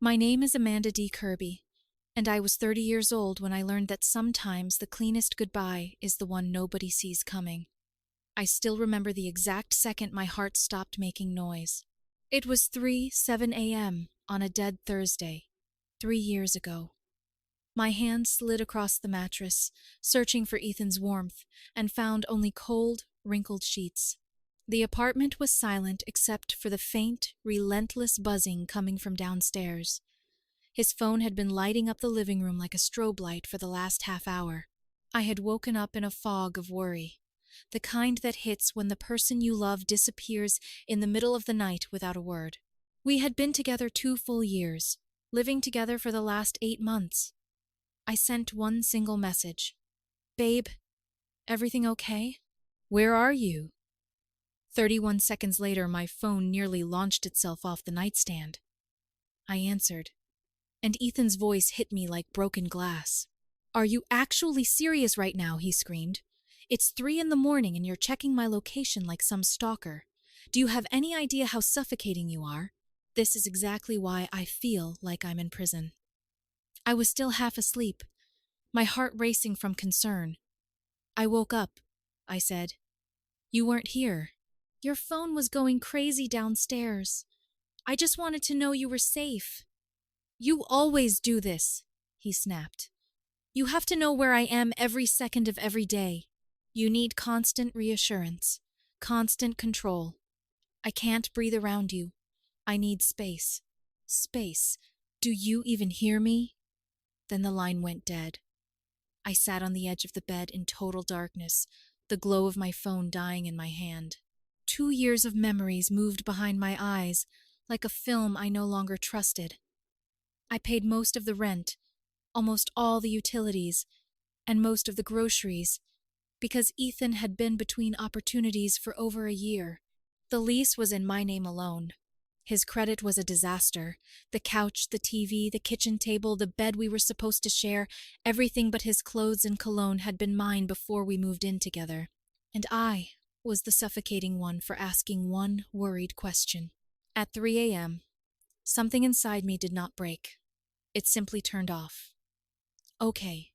My name is Amanda D. Kirby, and I was 30 years old when I learned that sometimes the cleanest goodbye is the one nobody sees coming. I still remember the exact second my heart stopped making noise. It was 3:07 a.m. on a dead Thursday, 3 years ago. My hand slid across the mattress, searching for Ethan's warmth, and found only cold, wrinkled sheets. The apartment was silent except for the faint, relentless buzzing coming from downstairs. His phone had been lighting up the living room like a strobe light for the last half hour. I had woken up in a fog of worry, the kind that hits when the person you love disappears in the middle of the night without a word. We had been together 2 full years, living together for the last 8 months. I sent one single message. "Babe, everything okay? Where are you?" 31 seconds later, my phone nearly launched itself off the nightstand. I answered, and Ethan's voice hit me like broken glass. "Are you actually serious right now?" he screamed. "It's 3 in the morning and you're checking my location like some stalker. Do you have any idea how suffocating you are? This is exactly why I feel like I'm in prison." I was still half asleep, my heart racing from concern. "I woke up," I said. "You weren't here. Your phone was going crazy downstairs. I just wanted to know you were safe." "You always do this," he snapped. "You have to know where I am every second of every day. You need constant reassurance, constant control. I can't breathe around you. I need space. Space. Do you even hear me?" Then the line went dead. I sat on the edge of the bed in total darkness, the glow of my phone dying in my hand. 2 years of memories moved behind my eyes, like a film I no longer trusted. I paid most of the rent, almost all the utilities, and most of the groceries, because Ethan had been between opportunities for over a year. The lease was in my name alone. His credit was a disaster. The couch, the TV, the kitchen table, the bed we were supposed to share, everything but his clothes and cologne had been mine before we moved in together. And I was the suffocating one for asking one worried question. At 3 a.m., something inside me did not break. It simply turned off. "Okay,"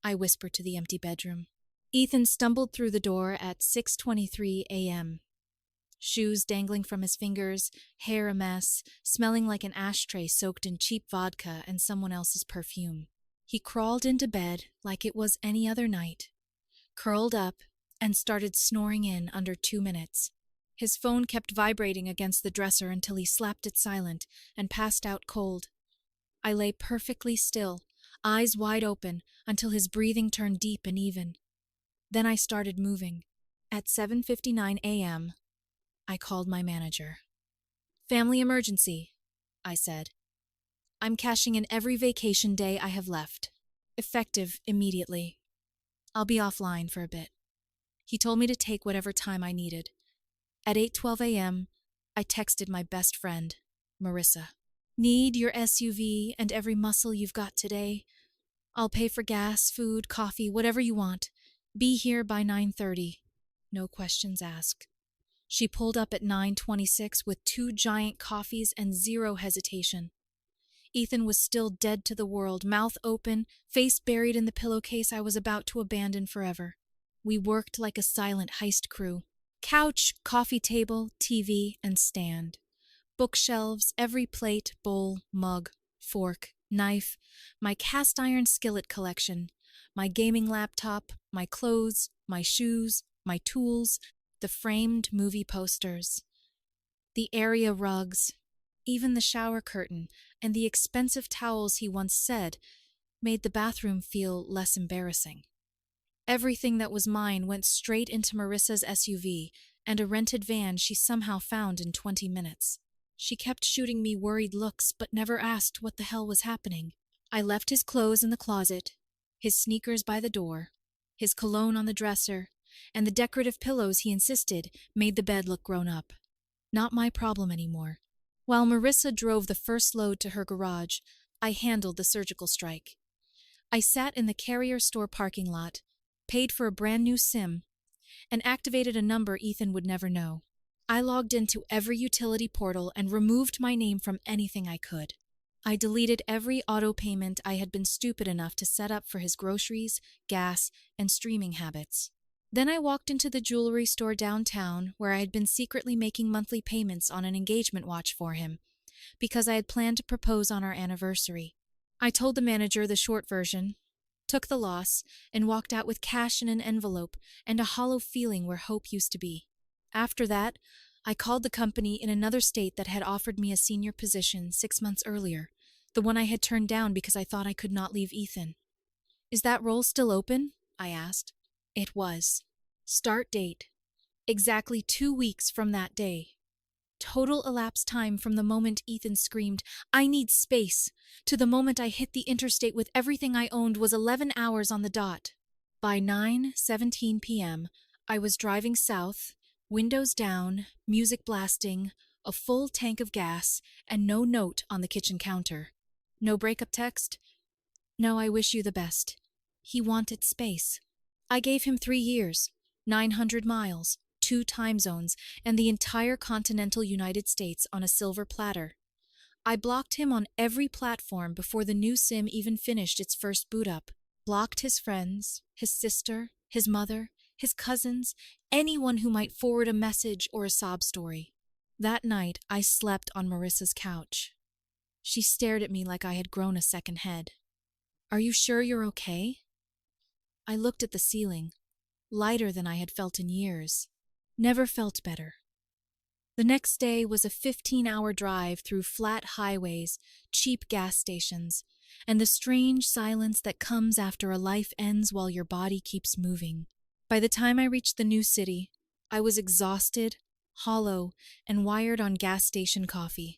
I whispered to the empty bedroom. Ethan stumbled through the door at 6:23 a.m. Shoes dangling from his fingers, hair a mess, smelling like an ashtray soaked in cheap vodka and someone else's perfume. He crawled into bed like it was any other night, curled up, and started snoring in under 2 minutes. His phone kept vibrating against the dresser until he slapped it silent and passed out cold. I lay perfectly still, eyes wide open, until his breathing turned deep and even. Then I started moving. At 7:59 a.m., I called my manager. "Family emergency," I said. "I'm cashing in every vacation day I have left, effective immediately. I'll be offline for a bit." He told me to take whatever time I needed. At 8:12 a.m., I texted my best friend, Marissa. "Need your SUV and every muscle you've got today. I'll pay for gas, food, coffee, whatever you want. Be here by 9:30. No questions asked." She pulled up at 9:26 with 2 giant coffees and 0 hesitation. Ethan was still dead to the world, mouth open, face buried in the pillowcase I was about to abandon forever. We worked like a silent heist crew. Couch, coffee table, TV, and stand. Bookshelves, every plate, bowl, mug, fork, knife, my cast iron skillet collection, my gaming laptop, my clothes, my shoes, my tools, the framed movie posters, the area rugs, even the shower curtain, and the expensive towels he once said made the bathroom feel less embarrassing. Everything that was mine went straight into Marissa's SUV and a rented van she somehow found in 20 minutes. She kept shooting me worried looks but never asked what the hell was happening. I left his clothes in the closet, his sneakers by the door, his cologne on the dresser, and the decorative pillows he insisted made the bed look grown up. Not my problem anymore. While Marissa drove the first load to her garage, I handled the surgical strike. I sat in the Carrier store parking lot, paid for a brand new SIM, and activated a number Ethan would never know. I logged into every utility portal and removed my name from anything I could. I deleted every auto payment I had been stupid enough to set up for his groceries, gas, and streaming habits. Then I walked into the jewelry store downtown where I had been secretly making monthly payments on an engagement watch for him, because I had planned to propose on our anniversary. I told the manager the short version, took the loss, and walked out with cash in an envelope and a hollow feeling where hope used to be. After that, I called the company in another state that had offered me a senior position 6 months earlier, the one I had turned down because I thought I could not leave Ethan. "Is that role still open?" I asked. It was. Start date: exactly 2 weeks from that day. Total elapsed time from the moment Ethan screamed, "I need space," to the moment I hit the interstate with everything I owned was 11 hours on the dot. By 9:17 p.m., I was driving south, windows down, music blasting, a full tank of gas, and no note on the kitchen counter. No breakup text. No, "I wish you the best." He wanted space. I gave him 3 years, 900 miles, 2 time zones, and the entire continental United States on a silver platter. I blocked him on every platform before the new SIM even finished its first boot up. Blocked his friends, his sister, his mother, his cousins, anyone who might forward a message or a sob story. That night, I slept on Marissa's couch. She stared at me like I had grown a second head. "Are you sure you're okay?" I looked at the ceiling, lighter than I had felt in years. Never felt better. The next day was a 15-hour drive through flat highways, cheap gas stations, and the strange silence that comes after a life ends while your body keeps moving. By the time I reached the new city, I was exhausted, hollow, and wired on gas station coffee.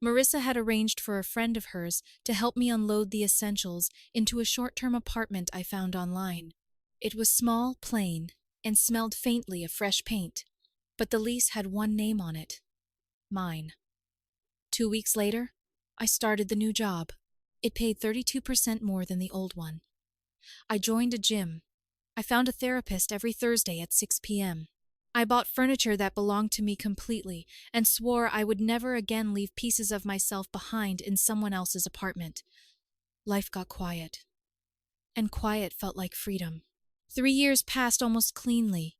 Marissa had arranged for a friend of hers to help me unload the essentials into a short-term apartment I found online. It was small, plain, and smelled faintly of fresh paint, but the lease had one name on it: mine. 2 weeks later, I started the new job. It paid 32% more than the old one. I joined a gym. I found a therapist every Thursday at 6 p.m. I bought furniture that belonged to me completely and swore I would never again leave pieces of myself behind in someone else's apartment. Life got quiet. And quiet felt like freedom. 3 years passed almost cleanly.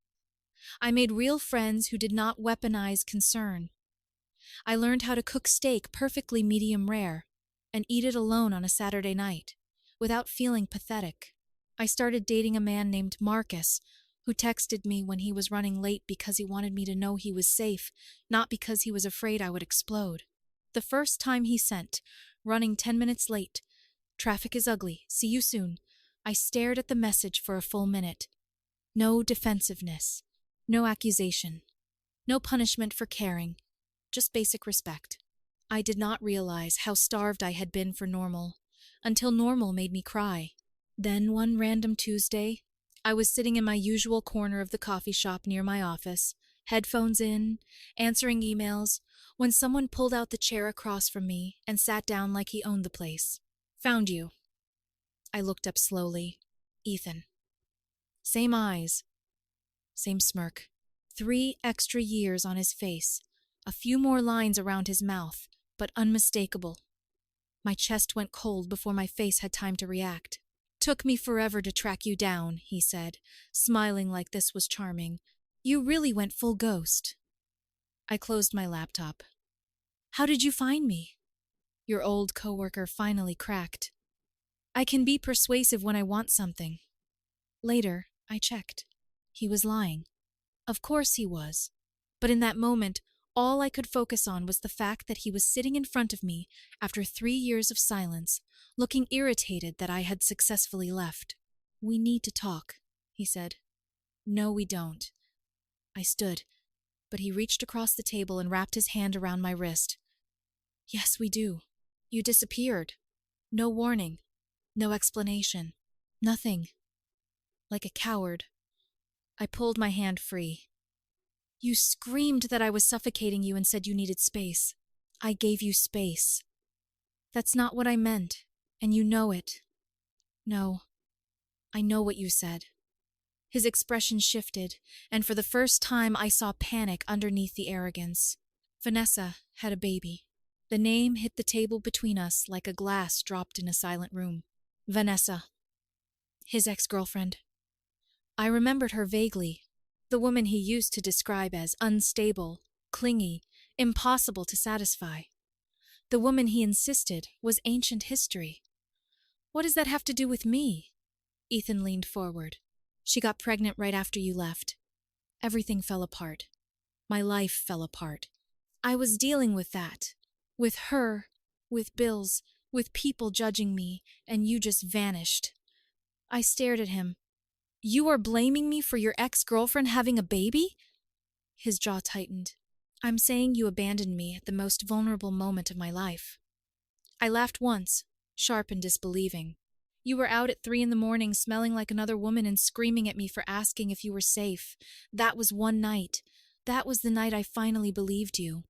I made real friends who did not weaponize concern. I learned how to cook steak perfectly medium rare and eat it alone on a Saturday night, without feeling pathetic. I started dating a man named Marcus, who texted me when he was running late because he wanted me to know he was safe, not because he was afraid I would explode. The first time he sent, "Running 10 minutes late. Traffic is ugly. See you soon." I stared at the message for a full minute. No defensiveness. No accusation. No punishment for caring. Just basic respect. I did not realize how starved I had been for normal, until normal made me cry. Then one random Tuesday, I was sitting in my usual corner of the coffee shop near my office, headphones in, answering emails, when someone pulled out the chair across from me and sat down like he owned the place. "Found you." I looked up slowly. Ethan. Same eyes. Same smirk. 3 extra years on his face. A few more lines around his mouth, but unmistakable. My chest went cold before my face had time to react. "Took me forever to track you down," he said, smiling like this was charming. "You really went full ghost." I closed my laptop. "How did you find me?" Your old coworker finally cracked. "I can be persuasive when I want something." Later, I checked. He was lying. Of course he was. But in that moment, all I could focus on was the fact that he was sitting in front of me after 3 years of silence, looking irritated that I had successfully left. "We need to talk," he said. "No, we don't." I stood, but he reached across the table and wrapped his hand around my wrist. "Yes, we do. You disappeared. No warning. No explanation. Nothing. Like a coward." I pulled my hand free. "You screamed that I was suffocating you and said you needed space. I gave you space." "That's not what I meant, and you know it." "No, I know what you said." His expression shifted, and for the first time I saw panic underneath the arrogance. "Vanessa had a baby." The name hit the table between us like a glass dropped in a silent room. Vanessa. His ex-girlfriend. I remembered her vaguely. The woman he used to describe as unstable, clingy, impossible to satisfy. The woman he insisted was ancient history. What does that have to do with me? Ethan leaned forward. She got pregnant right after you left. Everything fell apart. My life fell apart. I was dealing with that. With her, with bills, with people judging me, and you just vanished. I stared at him. You are blaming me for your ex-girlfriend having a baby? His jaw tightened. I'm saying you abandoned me at the most vulnerable moment of my life. I laughed once, sharp and disbelieving. You were out at 3 a.m, smelling like another woman and screaming at me for asking if you were safe. That was one night. That was the night I finally believed you.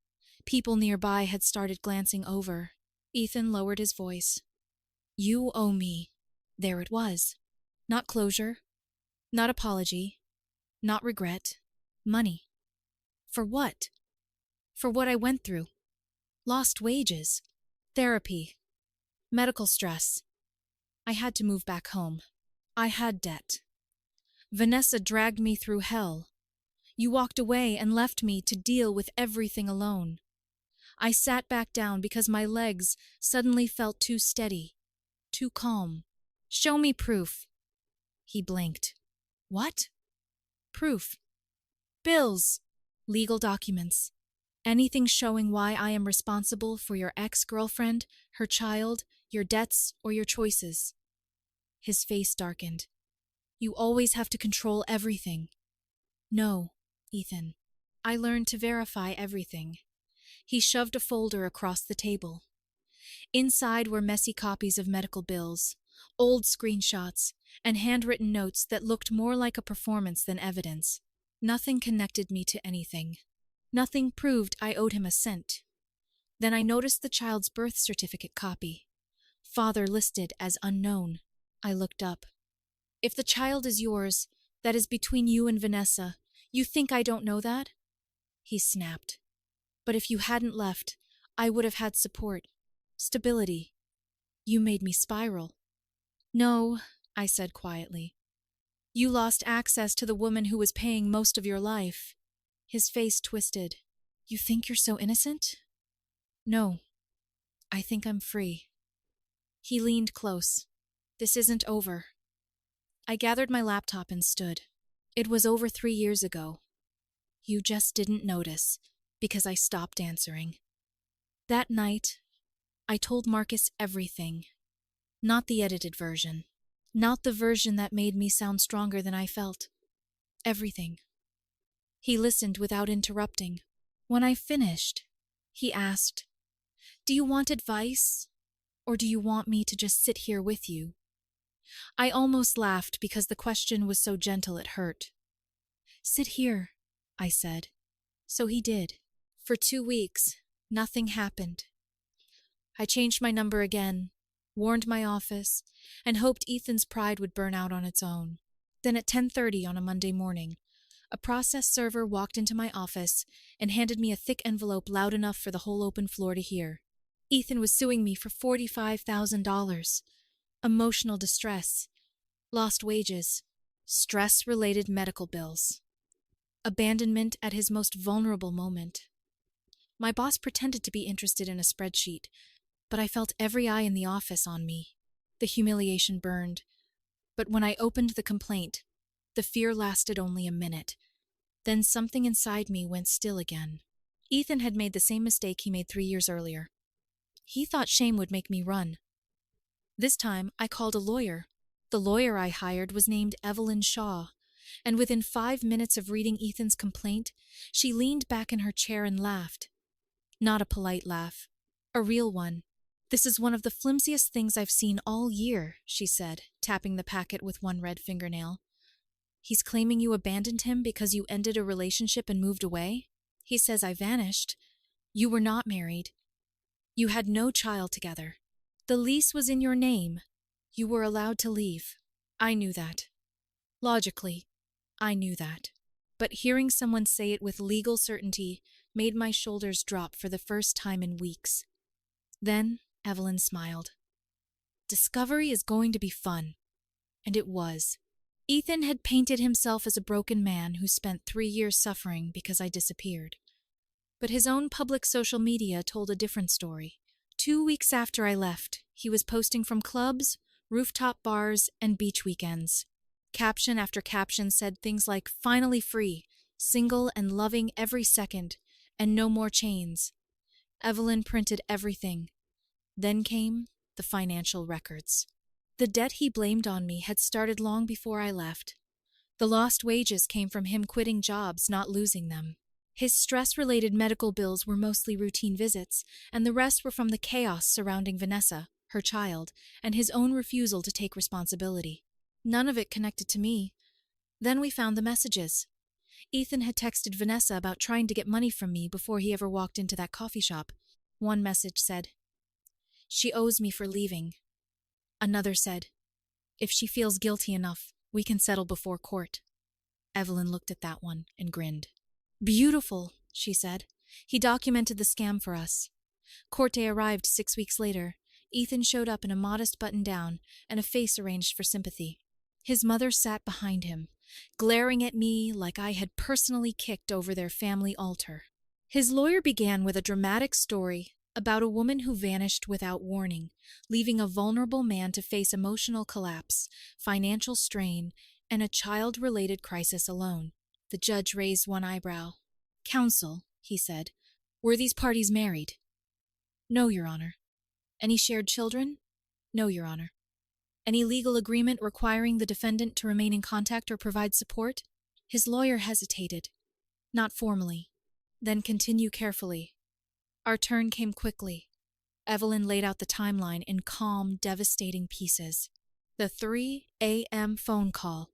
People nearby had started glancing over. Ethan lowered his voice. You owe me. There it was. Not closure. Not apology. Not regret. Money. For what? For what I went through. Lost wages. Therapy. Medical stress. I had to move back home. I had debt. Vanessa dragged me through hell. You walked away and left me to deal with everything alone. I sat back down because my legs suddenly felt too steady, too calm. Show me proof. He blinked. What? Proof. Bills. Legal documents. Anything showing why I am responsible for your ex-girlfriend, her child, your debts, or your choices. His face darkened. You always have to control everything. No, Ethan. I learned to verify everything. He shoved a folder across the table. Inside were messy copies of medical bills, old screenshots, and handwritten notes that looked more like a performance than evidence. Nothing connected me to anything. Nothing proved I owed him a cent. Then I noticed the child's birth certificate copy. Father listed as unknown. I looked up. If the child is yours, that is between you and Vanessa. You think I don't know that? He snapped. But if you hadn't left, I would have had support, stability. You made me spiral. No, I said quietly. You lost access to the woman who was paying most of your life. His face twisted. You think you're so innocent? No, I think I'm free. He leaned close. This isn't over. I gathered my laptop and stood. It was over 3 years ago. You just didn't notice, because I stopped answering. That night, I told Marcus everything. Not the edited version. Not the version that made me sound stronger than I felt. Everything. He listened without interrupting. When I finished, he asked, Do you want advice? Or do you want me to just sit here with you? I almost laughed because the question was so gentle it hurt. Sit here, I said. So he did. For 2 weeks, nothing happened. I changed my number again, warned my office, and hoped Ethan's pride would burn out on its own. Then at 10:30 on a Monday morning, a process server walked into my office and handed me a thick envelope loud enough for the whole open floor to hear. Ethan was suing me for $45,000. Emotional distress, lost wages, stress-related medical bills, abandonment at his most vulnerable moment. My boss pretended to be interested in a spreadsheet, but I felt every eye in the office on me. The humiliation burned. But when I opened the complaint, the fear lasted only a minute. Then something inside me went still again. Ethan had made the same mistake he made 3 years earlier. He thought shame would make me run. This time, I called a lawyer. The lawyer I hired was named Evelyn Shaw, and within 5 minutes of reading Ethan's complaint, she leaned back in her chair and laughed. Not a polite laugh, a real one. This is one of the flimsiest things I've seen all year, she said, tapping the packet with one red fingernail. He's claiming you abandoned him because you ended a relationship and moved away? He says I vanished. You were not married. You had no child together. The lease was in your name. You were allowed to leave. I knew that. Logically, I knew that. But hearing someone say it with legal certainty made my shoulders drop for the first time in weeks. Then Evelyn smiled. Discovery is going to be fun. And it was. Ethan had painted himself as a broken man who spent 3 years suffering because I disappeared. But his own public social media told a different story. 2 weeks after I left, he was posting from clubs, rooftop bars, and beach weekends. Caption after caption said things like, "Finally free, single and loving every second, and no more chains." Evelyn printed everything. Then came the financial records. The debt he blamed on me had started long before I left. The lost wages came from him quitting jobs, not losing them. His stress-related medical bills were mostly routine visits, and the rest were from the chaos surrounding Vanessa, her child, and his own refusal to take responsibility. None of it connected to me. Then we found the messages. Ethan had texted Vanessa about trying to get money from me before he ever walked into that coffee shop. One message said, "She owes me for leaving." Another said, "If she feels guilty enough, we can settle before court." Evelyn looked at that one and grinned. "Beautiful," she said. "He documented the scam for us." Court day arrived 6 weeks later. Ethan showed up in a modest button-down and a face arranged for sympathy. His mother sat behind him, glaring at me like I had personally kicked over their family altar. His lawyer began with a dramatic story about a woman who vanished without warning, leaving a vulnerable man to face emotional collapse, financial strain, and a child-related crisis alone. The judge raised one eyebrow. "Counsel," he said, "were these parties married?" "No, Your Honor." "Any shared children?" "No, Your Honor." "Any legal agreement requiring the defendant to remain in contact or provide support?" His lawyer hesitated. "Not formally." Then continued carefully. Our turn came quickly. Evelyn laid out the timeline in calm, devastating pieces. The 3 a.m. phone call.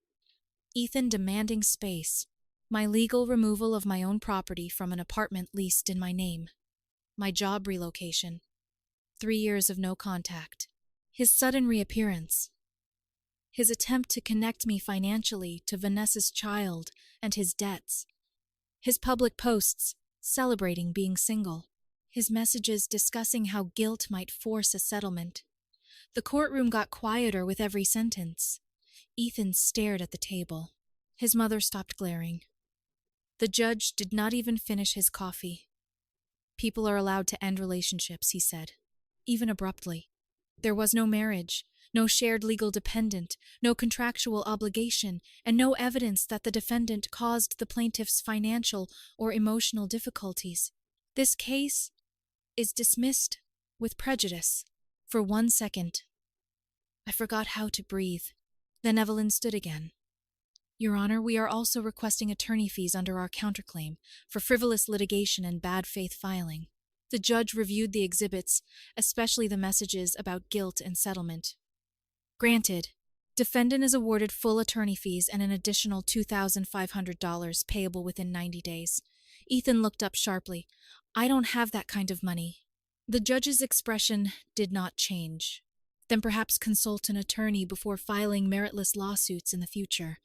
Ethan demanding space. My legal removal of my own property from an apartment leased in my name. My job relocation. 3 years of no contact. His sudden reappearance. His attempt to connect me financially to Vanessa's child and his debts. His public posts celebrating being single. His messages discussing how guilt might force a settlement. The courtroom got quieter with every sentence. Ethan stared at the table. His mother stopped glaring. The judge did not even finish his coffee. "People are allowed to end relationships," he said, even abruptly. There was no marriage, no shared legal dependent, no contractual obligation, and no evidence that the defendant caused the plaintiff's financial or emotional difficulties. This case is dismissed with prejudice. For 1 second, I forgot how to breathe. Then Evelyn stood again. "Your Honor, we are also requesting attorney fees under our counterclaim for frivolous litigation and bad faith filing." The judge reviewed the exhibits, especially the messages about guilt and settlement. "Granted. Defendant is awarded full attorney fees and an additional $2,500 payable within 90 days. Ethan looked up sharply. "I don't have that kind of money." The judge's expression did not change. "Then perhaps consult an attorney before filing meritless lawsuits in the future."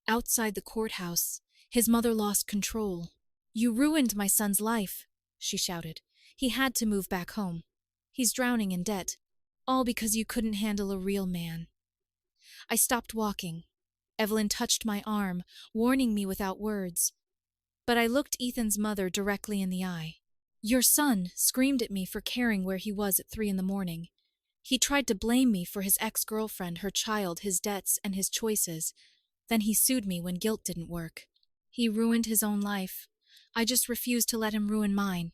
Outside the courthouse, his mother lost control. "You ruined my son's life," she shouted. "He had to move back home. He's drowning in debt. All because you couldn't handle a real man." I stopped walking. Evelyn touched my arm, warning me without words. But I looked Ethan's mother directly in the eye. "Your son screamed at me for caring where he was at 3 a.m. He tried to blame me for his ex-girlfriend, her child, his debts, and his choices. Then he sued me when guilt didn't work. He ruined his own life. I just refused to let him ruin mine."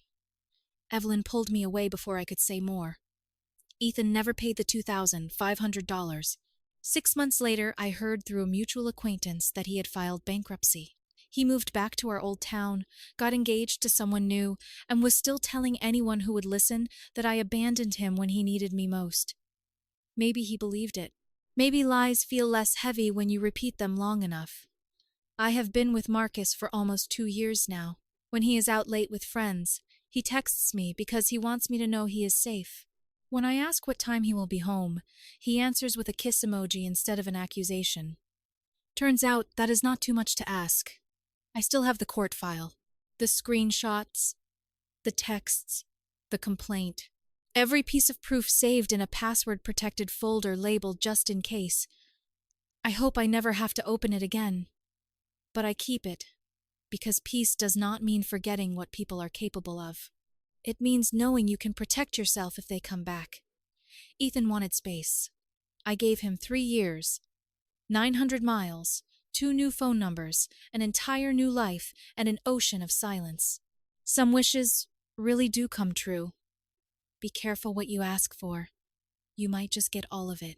Evelyn pulled me away before I could say more. "Ethan never paid the $2,500. 6 months later, I heard through a mutual acquaintance that he had filed bankruptcy. He moved back to our old town, got engaged to someone new, and was still telling anyone who would listen that I abandoned him when he needed me most. Maybe he believed it. Maybe lies feel less heavy when you repeat them long enough. I have been with Marcus for almost 2 years now. When he is out late with friends, he texts me because he wants me to know he is safe. When I ask what time he will be home, he answers with a kiss emoji instead of an accusation. Turns out that is not too much to ask. I still have the court file, the screenshots, the texts, the complaint. Every piece of proof saved in a password-protected folder labeled just in case. I hope I never have to open it again. But I keep it, because peace does not mean forgetting what people are capable of. It means knowing you can protect yourself if they come back. Ethan wanted space. I gave him 3 years, 900 miles, 2 new phone numbers, an entire new life, and an ocean of silence. Some wishes really do come true. Be careful what you ask for. You might just get all of it.